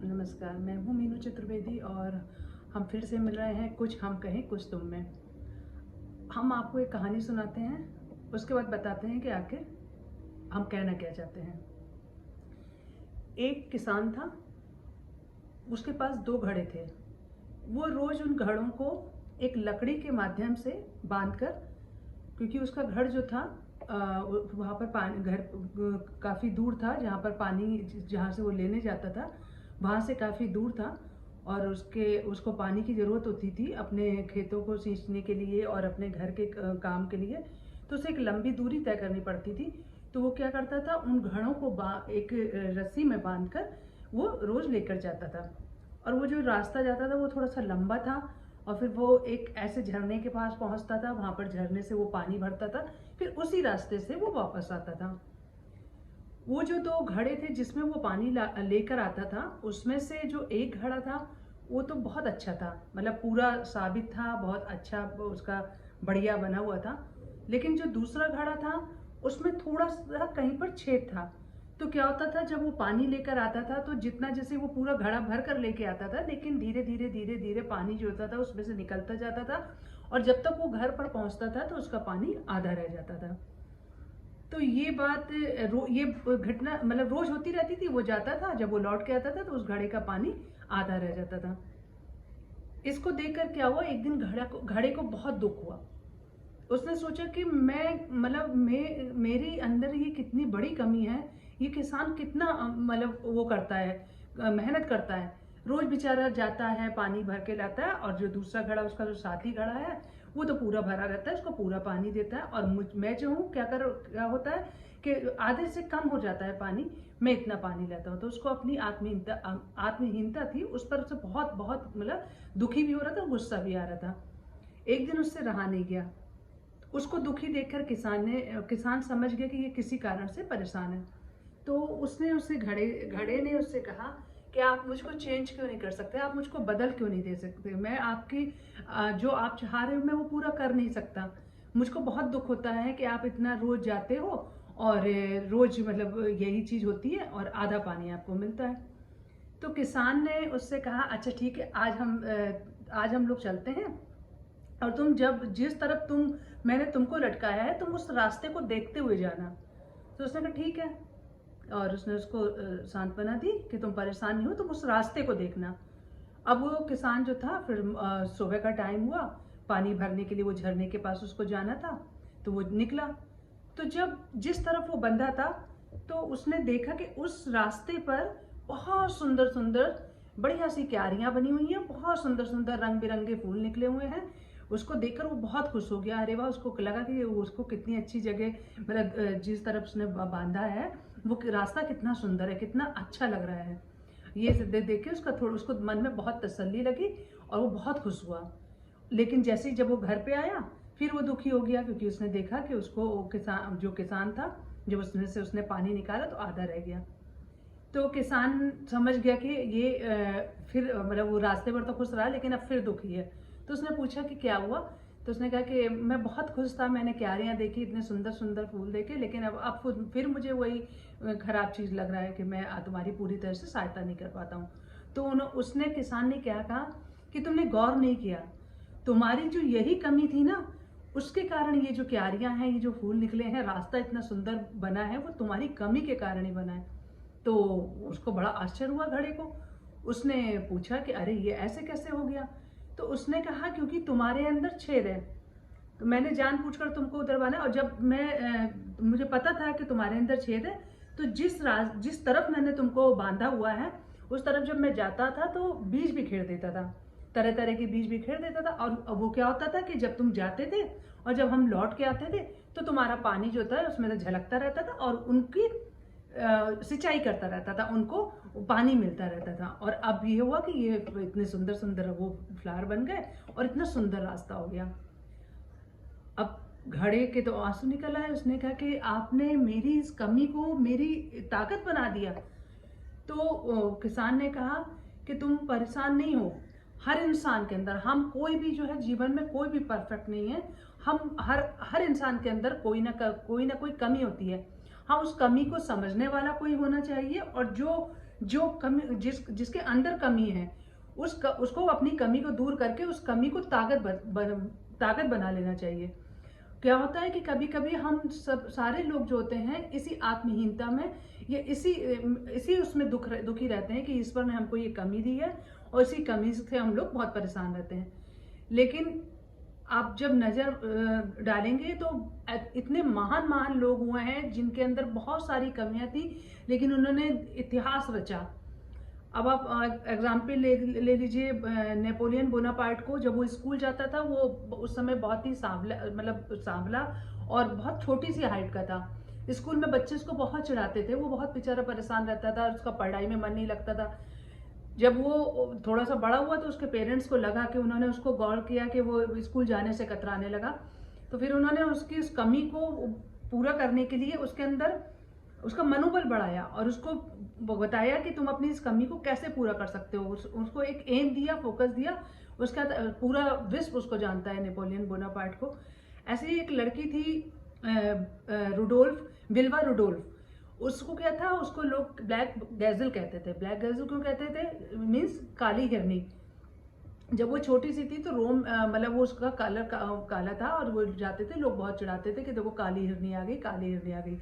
नमस्कार, मैं हूँ मीनू चतुर्वेदी और हम फिर से मिल रहे हैं कुछ हम कहें कुछ तुम में। हम आपको एक कहानी सुनाते हैं, उसके बाद बताते हैं कि आखिर हम कहना क्या चाहते हैं। एक किसान था, उसके पास 2 घड़े थे। वो रोज उन घड़ों को एक लकड़ी के माध्यम से बांधकर, क्योंकि उसका घर जो था वहाँ पर पानी, घर काफ़ी दूर था, जहाँ पर पानी, जहाँ से वो लेने जाता था वहाँ से काफ़ी दूर था और उसको पानी की ज़रूरत होती थी अपने खेतों को सींचने के लिए और अपने घर के काम के लिए। तो उसे एक लंबी दूरी तय करनी पड़ती थी। तो वो क्या करता था, उन घड़ों को एक रस्सी में बांधकर वो रोज़ लेकर जाता था। और वो जो रास्ता जाता था वो थोड़ा सा लंबा था और फिर वो एक ऐसे झरने के पास पहुंचता था, वहां पर झरने से वो पानी भरता था, फिर उसी रास्ते से वो वापस आता था। वो जो 2 घड़े थे जिसमें वो पानी लेकर आता था, उसमें से जो एक घड़ा था वो तो बहुत अच्छा था, मतलब पूरा साबित था, बहुत अच्छा उसका बढ़िया बना हुआ था। लेकिन जो दूसरा घड़ा था उसमें थोड़ा सा कहीं पर छेद था। तो क्या होता था, जब वो पानी लेकर आता था तो जितना, जैसे वो पूरा घड़ा भर कर लेके आता था, लेकिन धीरे धीरे धीरे धीरे पानी जो होता था उसमें से निकलता जाता था और जब तक वो घर पर पहुंचता था तो उसका पानी आधा रह जाता था। तो ये बात ये घटना मतलब रोज होती रहती थी। वो जाता था, जब वो लौट के आता था तो उस घड़े का पानी आधा रह जाता था। इसको देखकर क्या हुआ, एक दिन घड़े को बहुत दुख हुआ। उसने सोचा कि मेरे अंदर ये कितनी बड़ी कमी है। ये किसान कितना मतलब वो करता है, मेहनत करता है, रोज बेचारा जाता है, पानी भर के लाता है, और जो दूसरा घड़ा, उसका जो साथी घड़ा है, वो तो पूरा भरा रहता है, उसको पूरा पानी देता है। और मैं जो हूँ, क्या होता है कि आधे से कम हो जाता है पानी, मैं इतना पानी लेता हूँ। तो उसको अपनी आत्महीनता थी, उस पर से बहुत बहुत मतलब दुखी भी हो रहा था, गुस्सा भी आ रहा था। एक दिन उससे रहा नहीं गया। उसको दुखी देखकर किसान समझ गया कि ये किसी कारण से परेशान है। तो उसने उसे घड़े ने उससे कहा कि आप मुझको चेंज क्यों नहीं कर सकते, आप मुझको बदल क्यों नहीं दे सकते, मैं आपकी जो आप चाह रहे हो मैं वो पूरा कर नहीं सकता। मुझको बहुत दुख होता है कि आप इतना रोज जाते हो और रोज मतलब यही चीज होती है और आधा पानी आपको मिलता है। तो किसान ने उससे कहा, अच्छा ठीक है, आज हम लोग चलते हैं और तुम जिस तरफ मैंने तुमको लटकाया है, तुम उस रास्ते को देखते हुए जाना। तो उसने कहा ठीक है, और उसने उसको सांत्वना दी कि तुम परेशान नहीं हो, तुम उस रास्ते को देखना। अब वो किसान जो था, फिर सुबह का टाइम हुआ, पानी भरने के लिए वो झरने के पास उसको जाना था, तो वो निकला। तो जब जिस तरफ वो बंधा था, तो उसने देखा कि उस रास्ते पर बहुत सुंदर सुंदर बढ़िया सी क्यारियां बनी हुई हैं, बहुत सुंदर सुंदर रंग बिरंगे फूल निकले हुए हैं। उसको देखकर वो बहुत खुश हो गया। अरे वाह, उसको लगा कि उसको कितनी अच्छी जगह, मतलब जिस तरफ उसने बांधा है वो रास्ता कितना सुंदर है, कितना अच्छा लग रहा है। ये देख के उसको मन में बहुत तसल्ली लगी और वो बहुत खुश हुआ। लेकिन जैसे ही जब वो घर पे आया, फिर वो दुखी हो गया, क्योंकि उसने देखा कि उसको जो किसान था, जब उसने पानी निकाला तो आधा रह गया। तो किसान समझ गया कि ये फिर मतलब वो रास्ते पर तो खुश रहा, लेकिन अब फिर दुखी है। तो उसने पूछा कि क्या हुआ। तो उसने कहा कि मैं बहुत खुश था, मैंने क्यारियां देखी, इतने सुंदर सुंदर फूल देखे, लेकिन अब फिर मुझे वही खराब चीज़ लग रहा है कि मैं तुम्हारी पूरी तरह से सहायता नहीं कर पाता हूँ। तो उसने किसान ने क्या कहा कि तुमने गौर नहीं किया, तुम्हारी जो यही कमी थी ना, उसके कारण ये जो क्यारियां हैं, ये जो फूल निकले हैं, रास्ता इतना सुंदर बना है, वो तुम्हारी कमी के कारण ही बना है। तो उसको बड़ा आश्चर्य हुआ घड़े को। उसने पूछा कि अरे ये ऐसे कैसे हो गया। तो उसने कहा क्योंकि तुम्हारे अंदर छेद है, तो मैंने जानबूझकर तुमको उधरवाना। और जब मुझे पता था कि तुम्हारे अंदर छेद है, तो जिस तरफ मैंने तुमको बांधा हुआ है, उस तरफ जब मैं जाता था तो बीज बिखेर देता था, तरह तरह के बीज बिखेर देता था। और वो क्या होता था कि जब तुम जाते थे और जब हम लौट के आते थे, तो तुम्हारा पानी जो था उसमें से झलकता रहता था और उनकी सिंचाई करता रहता था, उनको पानी मिलता रहता था। और अब ये हुआ कि ये इतने सुंदर सुंदर वो फ्लावर बन गए और इतना सुंदर रास्ता हो गया। अब घड़े के तो आंसू निकल आए। उसने कहा कि आपने मेरी इस कमी को मेरी ताकत बना दिया। तो किसान ने कहा कि तुम परेशान नहीं हो, हर इंसान के अंदर, हम कोई भी जो है जीवन में कोई भी परफेक्ट नहीं है। हम हर इंसान के अंदर कोई ना कोई कमी होती है। हाँ, उस कमी को समझने वाला कोई होना चाहिए, और जो जो कमी जिसके अंदर कमी है उसको अपनी कमी को दूर करके उस कमी को ताकत बना लेना चाहिए। क्या होता है कि कभी कभी हम सब सारे लोग जो होते हैं इसी आत्महीनता में या इसी उसमें दुखी रहते हैं कि ईश्वर ने हमको ये कमी दी है और इसी कमी से हम लोग बहुत परेशान रहते हैं। लेकिन आप जब नजर डालेंगे तो इतने महान महान लोग हुए हैं जिनके अंदर बहुत सारी कमियां थी, लेकिन उन्होंने इतिहास रचा। अब आप एग्जाम्पल ले लीजिए नेपोलियन बोनापार्ट को। जब वो स्कूल जाता था वो उस समय बहुत ही सांवला और बहुत छोटी सी हाइट का था। स्कूल में बच्चे उसको बहुत चिढ़ाते थे, वो बहुत बेचारा परेशान रहता था, उसका पढ़ाई में मन नहीं लगता था। जब वो थोड़ा सा बड़ा हुआ तो उसके पेरेंट्स को लगा कि उन्होंने उसको गौर किया कि वो स्कूल जाने से कतराने लगा, तो फिर उन्होंने उसकी उस कमी को पूरा करने के लिए उसके अंदर उसका मनोबल बढ़ाया और उसको बताया कि तुम अपनी इस कमी को कैसे पूरा कर सकते हो। उसको एक एम दिया, फोकस दिया। उसका पूरा विश्व उसको जानता है नेपोलियन बोनापार्ट को। ऐसे ही एक लड़की थी विल्वा रुडोल्फ। उसको क्या था, उसको लोग ब्लैक गैजल कहते थे। ब्लैक गैजल क्यों कहते थे? मीन्स काली हिरनी। जब वो छोटी सी थी तो रोम वो उसका कलर काला था और वो जाते थे, लोग बहुत चिढ़ाते थे कि देखो काली हिरनी आ गई, काली हिरनी आ गई।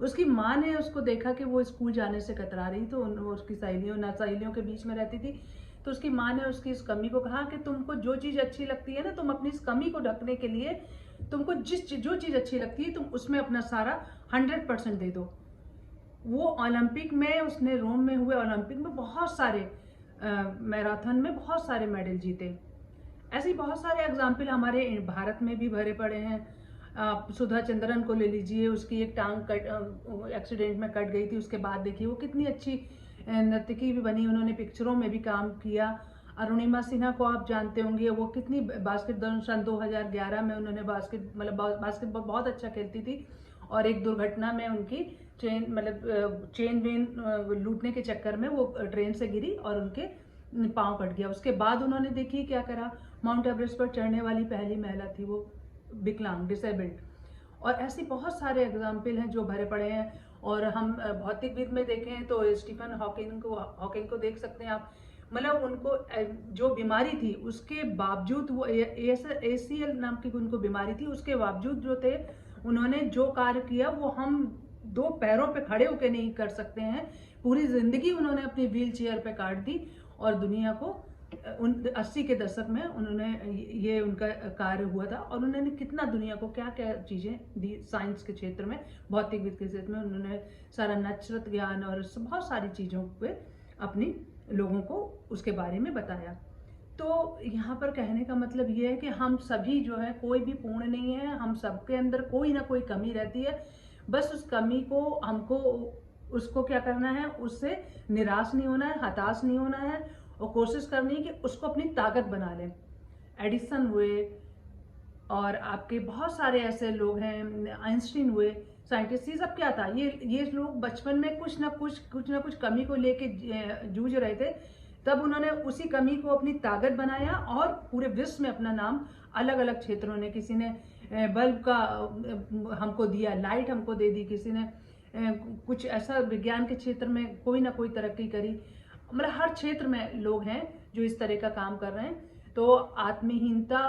उसकी माँ ने उसको देखा कि वो स्कूल जाने से कतरा रही, तो वो उसकी सहेलियों के बीच में रहती थी, तो उसकी माँ ने उसकी इस कमी को कहा कि तुमको जो चीज़ अच्छी लगती है ना, तुम अपनी इस कमी को ढकने के लिए तुमको जो चीज़ अच्छी लगती है तुम उसमें अपना सारा 100% दे दो। वो ओलंपिक में, उसने रोम में हुए ओलंपिक में बहुत सारे मैराथन में बहुत सारे मेडल जीते। ऐसे ही बहुत सारे एग्जाम्पल हमारे भारत में भी भरे पड़े हैं। सुधा चंद्रन को ले लीजिए, उसकी एक टांग एक्सीडेंट में कट गई थी, उसके बाद देखिए वो कितनी अच्छी नर्तकी भी बनी, उन्होंने पिक्चरों में भी काम किया। अरुणिमा सिन्हा को आप जानते होंगे, वो कितनी बास्केटबॉल सन 2011 में उन्होंने बास्केटबॉल बहुत अच्छा खेलती थी और एक दुर्घटना में उनकी चेन वेन लूटने के चक्कर में वो ट्रेन से गिरी और उनके पाँव कट गया। उसके बाद उन्होंने देखिए क्या करा, माउंट एवरेस्ट पर चढ़ने वाली पहली महिला थी वो, विकलांग, डिसेबल्ड। और ऐसे बहुत सारे एग्जाम्पल हैं जो भरे पड़े हैं। और हम भौतिकविद में देखें तो स्टीफन हॉकिंग को देख सकते हैं आप। उनको जो बीमारी थी उसके बावजूद, वो ACL नाम की उनको बीमारी थी, उसके बावजूद जो थे उन्होंने जो कार्य किया वो हम 2 पैरों पे खड़े होकर नहीं कर सकते हैं। पूरी जिंदगी उन्होंने अपनी व्हील चेयर पे काट दी और दुनिया को 80 के दशक में उन्होंने ये उनका कार्य हुआ था और उन्होंने कितना दुनिया को क्या क्या चीज़ें दी। साइंस के क्षेत्र में, भौतिकविद के क्षेत्र में उन्होंने सारा नक्षत्र ज्ञान और बहुत सारी चीज़ों पे अपनी लोगों को उसके बारे में बताया। तो यहाँ पर कहने का मतलब ये है कि हम सभी जो है, कोई भी पूर्ण नहीं है, हम सबके अंदर कोई ना कोई कमी रहती है। बस उस कमी को हमको उसको क्या करना है, उससे निराश नहीं होना है, हताश नहीं होना है और कोशिश करनी है कि उसको अपनी ताकत बना लें। एडिसन हुए और आपके बहुत सारे ऐसे लोग हैं, आइंस्टीन हुए, साइंटिस्ट। ये सब क्या था, ये लोग बचपन में कुछ ना कुछ कमी को लेके जूझ रहे थे, तब उन्होंने उसी कमी को अपनी ताकत बनाया और पूरे विश्व में अपना नाम अलग अलग क्षेत्रों ने, किसी ने बल्ब का हमको दिया, लाइट हमको दे दी, किसी ने कुछ ऐसा विज्ञान के क्षेत्र में कोई ना कोई तरक्की करी। हर क्षेत्र में लोग हैं जो इस तरह का काम कर रहे हैं। तो आत्महीनता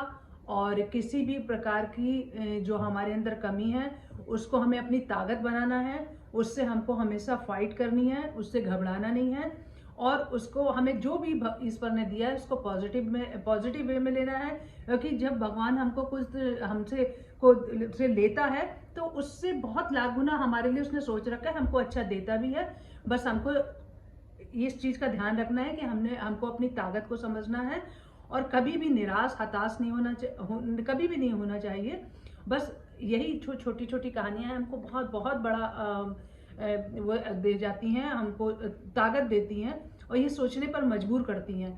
और किसी भी प्रकार की जो हमारे अंदर कमी है उसको हमें अपनी ताकत बनाना है, उससे हमको हमेशा फाइट करनी है, उससे घबराना नहीं है और उसको हमें जो भी ईश्वर ने दिया है उसको पॉजिटिव वे में लेना है। क्योंकि जब भगवान हमको कुछ हमसे लेता है तो उससे बहुत लाख गुना हमारे लिए उसने सोच रखा है, हमको अच्छा देता भी है। बस हमको इस चीज़ का ध्यान रखना है कि हमको अपनी ताकत को समझना है और कभी भी निराश हताश नहीं कभी भी नहीं होना चाहिए। बस यही छोटी छोटी कहानियां हमको बहुत बड़ा वो दे जाती हैं, हमको ताकत देती हैं और ये सोचने पर मजबूर करती हैं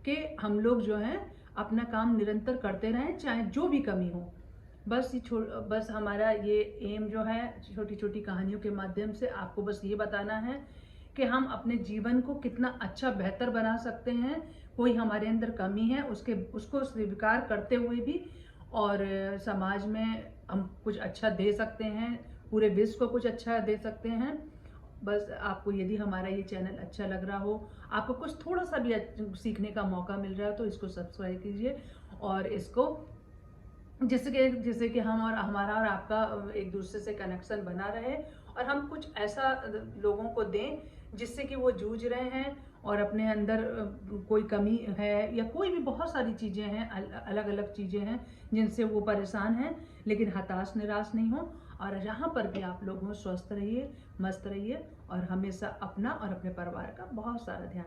कि हम लोग जो हैं अपना काम निरंतर करते रहें, चाहे जो भी कमी हो। बस हमारा ये एम जो है छोटी छोटी कहानियों के माध्यम से आपको बस ये बताना है कि हम अपने जीवन को कितना अच्छा बेहतर बना सकते हैं। कोई हमारे अंदर कमी है उसको स्वीकार करते हुए भी और समाज में हम कुछ अच्छा दे सकते हैं, पूरे विश्व को कुछ अच्छा दे सकते हैं। बस आपको यदि हमारा ये चैनल अच्छा लग रहा हो, आपको कुछ थोड़ा सा भी सीखने का मौका मिल रहा है, तो इसको सब्सक्राइब कीजिए और इसको जिससे कि हम और हमारा और आपका एक दूसरे से कनेक्शन बना रहे, और हम कुछ ऐसा लोगों को दें जिससे कि वो जूझ रहे हैं और अपने अंदर कोई कमी है या कोई भी बहुत सारी चीज़ें हैं, अलग अलग चीज़ें हैं जिनसे वो परेशान हैं, लेकिन हताश निराश नहीं हो। और जहाँ पर भी आप लोग हों, स्वस्थ रहिए, मस्त रहिए और हमेशा अपना और अपने परिवार का बहुत सारा ध्यान